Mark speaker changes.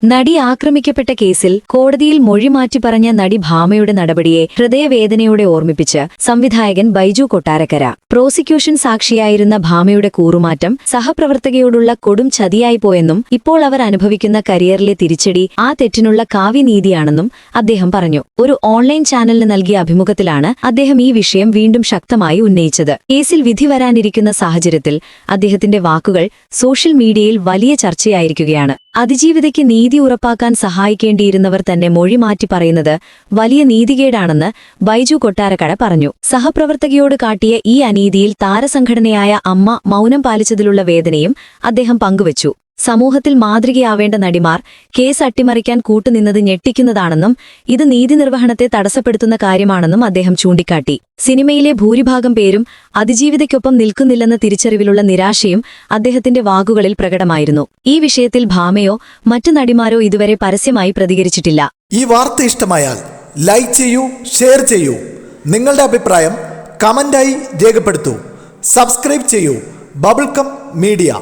Speaker 1: നടി ആക്രമിക്കപ്പെട്ട കേസിൽ കോടതിയിൽ മൊഴി മാറ്റി പറഞ്ഞ നടി ഭാമയുടെ നടപടിയെ ഹൃദയവേദനയോടെ ഓർമ്മിപ്പിച്ച് സംവിധായകൻ ബൈജു കൊട്ടാരക്കര. പ്രോസിക്യൂഷൻ സാക്ഷിയായിരുന്ന ഭാമയുടെ കൂറുമാറ്റം സഹപ്രവർത്തകയോടുള്ള കൊടും ചതിയായിപ്പോയെന്നും ഇപ്പോൾ അവർ അനുഭവിക്കുന്ന കരിയറിലെ തിരിച്ചടി ആ തെറ്റിനുള്ള കാവ്യനീതിയാണെന്നും അദ്ദേഹം പറഞ്ഞു. ഒരു ഓൺലൈൻ ചാനലിന് നൽകിയ അഭിമുഖത്തിലാണ് അദ്ദേഹം ഈ വിഷയം വീണ്ടും ശക്തമായി ഉന്നയിച്ചത്. കേസിൽ വിധി വരാനിരിക്കുന്ന സാഹചര്യത്തിൽ അദ്ദേഹത്തിന്റെ വാക്കുകൾ സോഷ്യൽ മീഡിയയിൽ വലിയ ചർച്ചയായിരിക്കുകയാണ്. അതിജീവിതയ്ക്ക് നീതി ഉറപ്പാക്കാൻ സഹായിക്കേണ്ടിയിരുന്നവർ തന്നെ മൊഴി മാറ്റി പറയുന്നത് വലിയ നീതികേടാണെന്ന് ബൈജു കൊട്ടാരക്കര പറഞ്ഞു. സഹപ്രവർത്തകയോട് കാട്ടിയ ഈ അനീതിയിൽ താരസംഘടനയായ അമ്മ മൗനം പാലിച്ചതിലുള്ള വേദനയും അദ്ദേഹം പങ്കുവച്ചു. സമൂഹത്തിൽ മാതൃകയാവേണ്ട നടിമാർ കേസ് അട്ടിമറിക്കാൻ കൂട്ടുനിന്നത് ഞെട്ടിക്കുന്നതാണെന്നും ഇത് നീതിനിർവഹണത്തെ തടസ്സപ്പെടുത്തുന്ന കാര്യമാണെന്നും അദ്ദേഹം ചൂണ്ടിക്കാട്ടി. സിനിമയിലെ ഭൂരിഭാഗം പേരും അതിജീവിതയ്ക്കൊപ്പം നിൽക്കുന്നില്ലെന്ന തിരിച്ചറിവിലുള്ള നിരാശയും അദ്ദേഹത്തിന്റെ വാക്കുകളിൽ പ്രകടമായിരുന്നു. ഈ വിഷയത്തിൽ ഭാമയോ മറ്റു നടിമാരോ ഇതുവരെ പരസ്യമായി പ്രതികരിച്ചിട്ടില്ല.
Speaker 2: ഈ വാർത്ത ഇഷ്ടമായാൽ ലൈക്ക് ചെയ്യൂ, ഷെയർ ചെയ്യൂ. നിങ്ങളുടെ അഭിപ്രായം കമന്റായി രേഖപ്പെടുത്തൂ. സബ്സ്ക്രൈബ് ചെയ്യൂ ബബിൾകം മീഡിയ.